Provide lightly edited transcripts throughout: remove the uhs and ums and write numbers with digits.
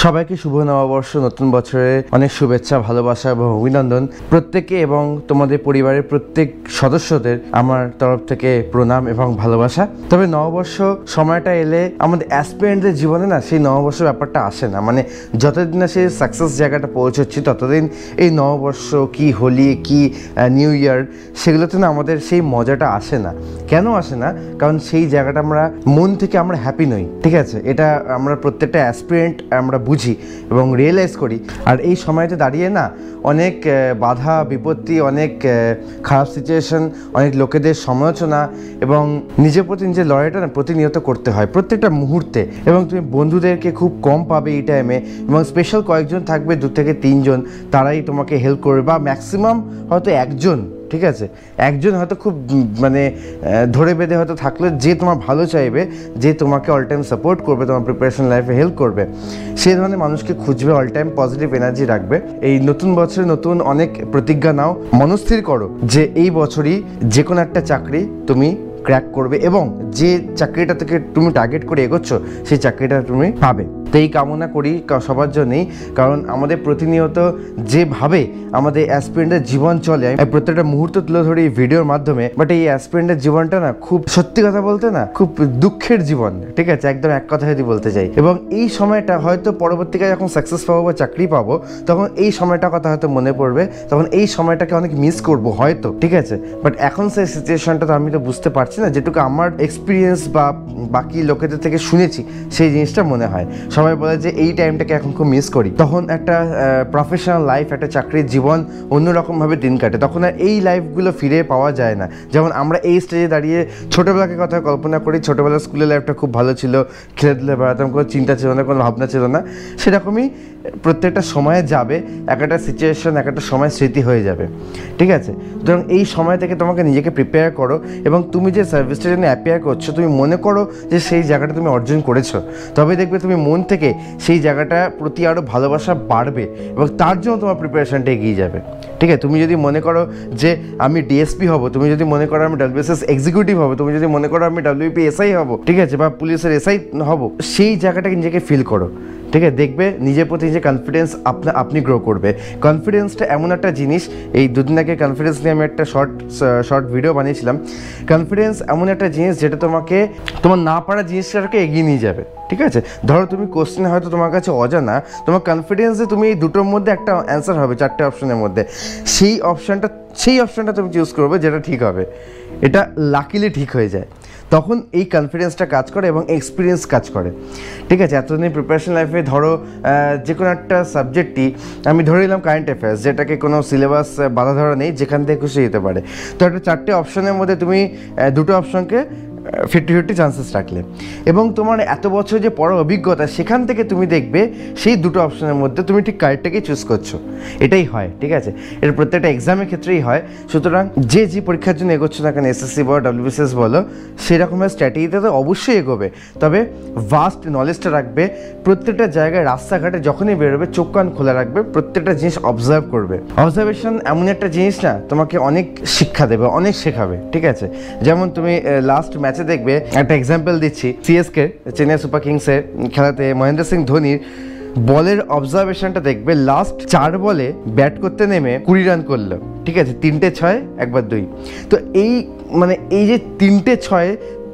সবাইকে শুভ নববর্ষ, নতুন বছরে অনেক শুভেচ্ছা, ভালোবাসা এবং অভিনন্দন প্রত্যেককে এবং তোমাদের পরিবারের প্রত্যেক সদস্যদের আমার তরফ থেকে প্রণাম এবং ভালোবাসা। তবে নববর্ষ সময়টা এলে আমাদের অ্যাসপিরেন্টদের জীবনে না সেই নববর্ষ ব্যাপারটা আসে না। মানে যতদিন না সেই সাকসেস জায়গাটা পৌঁছচ্ছি ততদিন এই নববর্ষ কি হোলি কি নিউ ইয়ার সেগুলোতে না আমাদের সেই মজাটা আসে না। কেন আসে না? কারণ সেই জায়গাটা আমরা মন থেকে আমরা হ্যাপি নই, ঠিক আছে? এটা আমরা প্রত্যেকটা অ্যাসপিরেন্ট আমরা বুঝি এবং রিয়েলাইজ করি। আর এই সময়তে দাঁড়িয়ে না অনেক বাধা বিপত্তি, অনেক খারাপ সিচুয়েশন, অনেক লোকেদের সমালোচনা এবং নিজের প্রতি নিজের লড়াইটা না প্রতিনিয়ত করতে হয় প্রত্যেকটা মুহূর্তে। এবং তুমি বন্ধুদেরকে খুব কম পাবে এই টাইমে, এবং স্পেশাল কয়েকজন থাকবে 2 থেকে 3 জন, তারাই তোমাকে হেল্প করবে, বা ম্যাক্সিমাম হয়তো একজন, ঠিক আছে? একজন হয়তো খুব মানে ধরে বেঁধে হয়তো থাকলে, যে তোমার ভালো চাইবে, যে তোমাকে অল টাইম সাপোর্ট করবে, তোমার প্রিপারেশন লাইফে হেল্প করবে, সেই ধরনের মানুষকে খুঁজবে, অল টাইম পজিটিভ এনার্জি রাখবে। এই নতুন বছরে নতুন অনেক প্রতিজ্ঞা নাও, মনস্থির করো যে এই বছরই যে কোনো একটা চাকরি তুমি ক্র্যাক করবে এবং যে চাকরিটা থেকে তুমি টার্গেট করে এগোচ্ছ সেই চাকরিটা তুমি পাবে। তো এই কামনা করি সবার জন্যই, কারণ আমাদের প্রতিনিয়ত যেভাবে আমাদের অ্যাসপিরেন্টের জীবন চলে, আমি প্রত্যেকটা মুহূর্ত তুলে ধরি এই ভিডিওর মাধ্যমে। বাট এই অ্যাসপিরেন্টের জীবনটা না খুব, সত্যি কথা বলতে না, খুব দুঃখের জীবন, ঠিক আছে? একদম এক কথা যদি বলতে চাই। এবং এই সময়টা হয়তো পরবর্তীকালে যখন সাকসেস পাবো বা চাকরি পাবো, তখন এই সময়টার কথা হয়তো মনে পড়বে, তখন এই সময়টাকে অনেক মিস করবো হয়তো, ঠিক আছে? বাট এখন সেই সিচুয়েশনটা তো আমি তো বুঝতে পারছি না। যেটুকু আমার এক্সপিরিয়েন্স বা বাকি লোকেদের থেকে শুনেছি সেই জিনিসটা মনে হয়। সবাই বলে যে এই টাইমটাকে এখন খুব মিস করি। তখন একটা প্রফেশনাল লাইফ, একটা চাকরির জীবন অন্যরকমভাবে দিন কাটে, তখন আর এই লাইফগুলো ফিরে পাওয়া যায় না। যেমন আমরা এই স্টেজে দাঁড়িয়ে ছোটোবেলাকে কথা কল্পনা করি, ছোটোবেলার স্কুলের লাইফটা খুব ভালো ছিল, খেলে বেড়াতাম, কোনো চিন্তা ছিল না, কোনো ভাবনা ছিল না। সেরকমই প্রত্যেকটা সময়ে যাবে, একটা সিচুয়েশন, একটা সময় স্মৃতি হয়ে যাবে, ঠিক আছে? সুতরাং এই সময় থেকে তোমাকে নিজেকে প্রিপেয়ার করো, এবং তুমি যে সার্ভিসটার জন্য অ্যাপিয়ার করছো, তুমি মনে করো যে সেই জায়গাটা তুমি অর্জন করেছো, তবে দেখবে তুমি মন থেকে সেই জায়গাটার প্রতি আরও ভালোবাসা বাড়বে এবং তার জন্য তোমার প্রিপারেশনটা এগিয়ে যাবে, ঠিক আছে? তুমি যদি মনে করো যে আমি ডিএসপি হব, তুমি যদি মনে করো আমি ডাব্লিউবিসিএস এক্সিকিউটিভ হব, তুমি যদি মনে করো আমি ডাব্লিউপি এসআই হব, ঠিক আছে, বা পুলিশের এসআই হব, সেই জায়গাটাকে নিজেকে ফিল করো, ঠিক আছে? দেখবে নিজের প্রতি যে কনফিডেন্স আপনি গ্রো করবে। কনফিডেন্সটা এমন একটা জিনিস, এই দুদিন আগে কনফিডেন্স নিয়ে আমি একটা শর্ট ভিডিও বানিয়েছিলাম। কনফিডেন্স এমন একটা জিনিস যেটা তোমাকে তোমার না পারা জিনিসটাকে এগিয়ে নিয়ে যাবে, ঠিক আছে? ধরো তুমি কোশ্চেন হয়তো তোমার কাছে অজানা, তোমার কনফিডেন্সে তুমি এই দুটোর মধ্যে একটা অ্যান্সার হবে, 4টে অপশনের মধ্যে, সেই অপশনটা তুমি চুজ করবে যেটা ঠিক হবে। এটা লাকিলি ঠিক হয়ে যায়, তখন এই কনফিডেন্সটা কাজ করে এবং এক্সপিরিয়েন্স কাজ করে, ঠিক আছে? এতদিন প্রিপারেশন লাইফে ধরো যে কোনো একটা সাবজেক্টই আমি ধরে নিলাম কারেন্ট অ্যাফেয়ার্স, যেটাকে কোনো সিলেবাস বাধা ধরা নেই, যেখান থেকে খুশি যেতে পারে। তো একটা 4টে অপশনের মধ্যে তুমি 2টো অপশনকে 50-50 চান্সেস রাখলে, এবং তোমার এত বছর যে পড়ার অভিজ্ঞতা, সেখান থেকে তুমি দেখবে সেই 2টো অপশনের মধ্যে তুমি ঠিক কারেক্টটাকেই চুজ করছো। এটাই হয়, ঠিক আছে? এটা প্রত্যেকটা এক্সামের ক্ষেত্রেই হয়। সুতরাং যে পরীক্ষার জন্য এগোচ্ছ না কেন, এসএসসি বলো ডাব্লিউবিসিএস বলো, সেরকমের স্ট্র্যাটেজিতে তো অবশ্যই এগোবে, তবে ভাস্ট নলেজটা রাখবে। প্রত্যেকটা জায়গায় রাস্তাঘাটে যখনই বেরোবে চোখ কান খোলা রাখবে, প্রত্যেকটা জিনিস অবজার্ভ করবে। অবজারভেশন এমন একটা জিনিস না, তোমাকে অনেক শিক্ষা দেবে, অনেক শেখাবে, ঠিক আছে? যেমন তুমি লাস্ট ম্যাচে দেখবে, একটা এক্সাম্পল দিচ্ছি, সিএসকে চেন্নাই সুপার কিংসের খেলাতে মহেন্দ্র সিং ধোনির বলের অবজারভেশনটা দেখবে। লাস্ট 4 বলে ব্যাট করতে নেমে 20 রান করলো, ঠিক আছে? 3টে 6, 1বার 2। তো এই যে 3টে 6,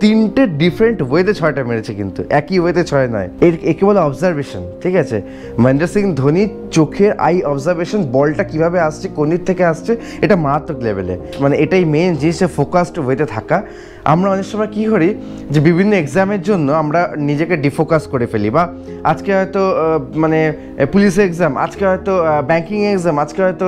3টে ডিফারেন্ট ওয়েতে 6টা মেরেছে, কিন্তু একই ওয়েতে 6 নয়। একে বলে অবজারভেশন, ঠিক আছে? মহেন্দ্র সিং ধোনির চোখের আই অবজারভেশন, বলটা কিভাবে আসছে, কোন দিক থেকে আসছে, এটা মারাত্মক লেভেলে। মানে এটাই মেন জিনিস, ফোকাসড ওয়েতে থাকা। আমরা অনেক সময় কী করি যে বিভিন্ন এক্সামের জন্য আমরা নিজেকে ডিফোকাস করে ফেলি, বা আজকে হয়তো পুলিশের এক্সাম, আজকে হয়তো ব্যাঙ্কিং এক্সাম, আজকে হয়তো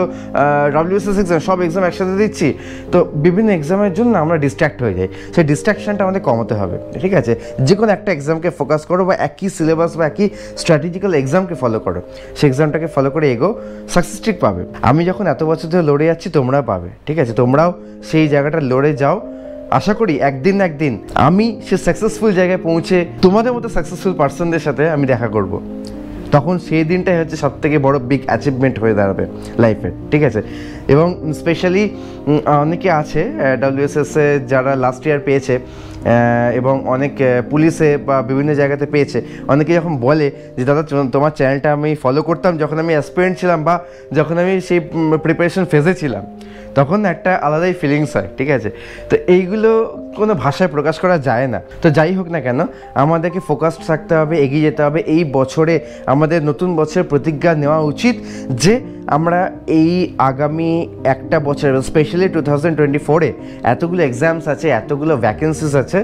ডাব্লিউবিসিএস এক্সাম, সব এক্সাম একসাথে দিচ্ছি। তো বিভিন্ন এক্সামের জন্য আমরা ডিস্ট্র্যাক্ট হয়ে যাই। সেই ডিস্ট্র্যাকশনটা আমাদের কমাতে হবে, ঠিক আছে? যে কোনো একটা এক্সামকে ফোকাস করো, বা একই সিলেবাস বা একই স্ট্র্যাটেজিক্যাল এক্সামকে ফলো করো, সেই এক্সামটাকে ফলো করে এগো, সাকসেস ঠিক পাবে। আমি যখন এত বছর ধরে লড়ে যাচ্ছি, তোমরাও পাবে, ঠিক আছে? তোমরাও সেই জায়গাটা লড়ে যাও। আশা করি একদিন না একদিন আমি সে সাকসেসফুল জায়গায় পৌঁছে তোমাদের মতো সাকসেসফুল পার্সনদের সাথে আমি দেখা করব। তখন সেই দিনটাই হচ্ছে সব থেকে বড় বিগ অ্যাচিভমেন্ট হয়ে দাঁড়াবে লাইফের, ঠিক আছে। এবং স্পেশালি অনেকে আছে WSS এ যারা লাস্ট ইয়ার পেয়েছে এবং অনেক পুলিশে বা বিভিন্ন জায়গাতে পেয়েছে, অনেকে যখন বলে যে দাদা তোমার চ্যানেলটা আমি ফলো করতাম যখন আমি অ্যাসপিরেন্ট ছিলাম বা যখন আমি সেই প্রিপারেশন ফেজে ছিলাম, তখন একটা আলাদাই ফিলিংস হয়, ঠিক আছে। তো এইগুলো কোনো ভাষায় প্রকাশ করা যায় না। তো যাই হোক না কেন, আমাদেরকে ফোকাসড থাকতে হবে, এগিয়ে যেতে হবে। এই বছরে আমাদের নতুন বছরের প্রতিজ্ঞা নেওয়া উচিত যে আমরা এই আগামী একটা বছর, স্পেশালি 2024-এ এতগুলো এক্সামস আছে, এতগুলো ভ্যাকেন্সিস আছে,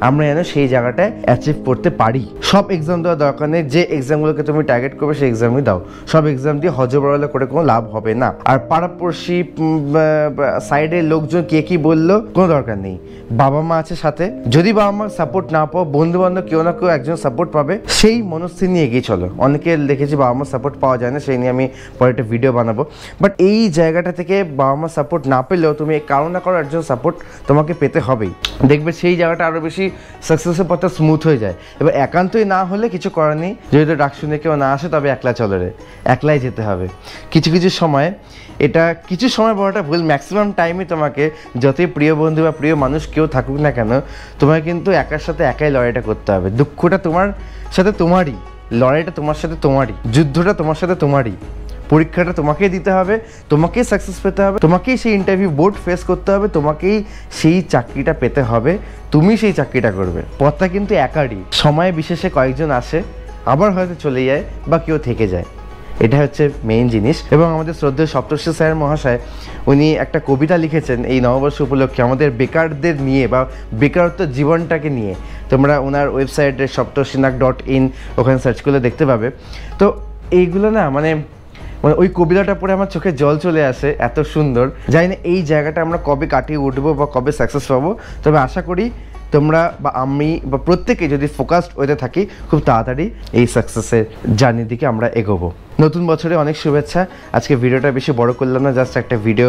আমরা যেন সেই জায়গাটায় অ্যাচিভ করতে পারি। সব এক্সাম দেওয়া দরকার নেই, যে এক্সামগুলোকে তুমি টার্গেট করবে সেই এক্সামই দাও। সব এক্সাম দিয়ে হজবরলা করে কোনো লাভ হবে না। আর পাড়াপড়শি সাইডের লোকজন কে কি বললো কোনো দরকার নেই। বাবা মা আছে সাথে, যদি বাবা মা সাপোর্ট না পাও, বন্ধু বান্ধব কেউ না কেউ একজন সাপোর্ট পাবে, সেই মনস্থির নিয়ে এগিয়ে চলো। অনেকে দেখেছি বাবা মা সাপোর্ট পাওয়া যায় না, সেই নিয়ে আমি পরে একটা ভিডিও বানাবো। বাট এই জায়গাটা থেকে বাবা মা সাপোর্ট না পেলেও তুমি কারো না কারো একজন সাপোর্ট তোমাকে পেতে হবেই। দেখবে সেই জায়গাটা আরও বেশি সাকসেসের পথটা স্মুথ হয়ে যায়। এবার একান্তই না হলে কিছু করার নেই, যদি ডাক শুনে কেউ না আসে তবে একলা চলো রে, একলাই যেতে হবে। কিছু কিছু সময়, এটা কিছু সময় বড়টা ভুল, ম্যাক্সিমাম টাইমে তোমাকে যতই প্রিয় বন্ধু বা প্রিয় মানুষ কেউ থাকুক না কেন, তোমাকে কিন্তু একার সাথে একাই লড়াইটা করতে হবে। দুঃখটা তোমার সাথে তোমারই, লড়াইটা তোমার সাথে তোমারই, যুদ্ধটা তোমার সাথে তোমারই, পরীক্ষাটা তোমাকেই দিতে হবে, তোমাকেই সাকসেস পেতে হবে, তোমাকেই সেই ইন্টারভিউ বোর্ড ফেস করতে হবে, তোমাকেই সেই চাকরিটা পেতে হবে, তুমি সেই চাকরিটা করবে। পথটা কিন্তু একারই। সময় বিশেষে কয়েকজন আসে, আবার হয়তো চলে যায় বা কেউ থেকে যায়, এটা হচ্ছে মেইন জিনিস। এবং আমাদের শ্রদ্ধেয় সপ্তর্ষি স্যার মহাশয়, উনি একটা কবিতা লিখেছেন এই নববর্ষ উপলক্ষে আমাদের বেকারদের নিয়ে বা বেকারত্ব জীবনটাকে নিয়ে। তোমরা ওনার ওয়েবসাইটে সপ্তর্ষিনাগ.in ওখানে সার্চ করলে দেখতে পাবে। তো এইগুলো না মানে ওই কবিতাটা পড়ে আমার চোখে জল চলে আসে, এত সুন্দর। জানি না এই জায়গাটা আমরা কবে কাটিয়ে উঠবো বা কবে সাকসেস পাবো, তবে আশা করি তোমরা বা আমি বা প্রত্যেকে যদি ফোকাসড হতে থাকি, খুব তাড়াতাড়ি এই সাকসেসের জার্নির দিকে আমরা এগোবো। নতুন বছরে অনেক শুভেচ্ছা। আজকে ভিডিওটা বেশি বড় করলাম না, জাস্ট একটা ভিডিও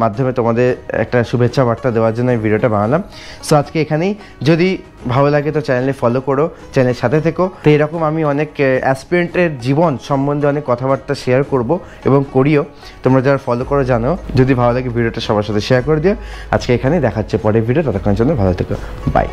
মাধ্যমে তোমাদের একটা শুভেচ্ছা বার্তা দেওয়ার জন্য এই ভিডিওটা বানালাম। সো আজকে এখানেই, যদি ভালো লাগে তো চ্যানেলে ফলো করো, চ্যানেলের সাথে থেকো। তো এরকম আমি অনেক অ্যাসপিরেন্টের জীবন সম্বন্ধে অনেক কথাবার্তা শেয়ার করব এবং করিও। তোমরা যারা ফলো করো জানো। যদি ভালো লাগে ভিডিওটা সবার সাথে শেয়ার করে দিও। আজকে এখানেই, দেখাচ্ছে পরের ভিডিও, ততক্ষণের জন্য ভালো থেকো, বাই।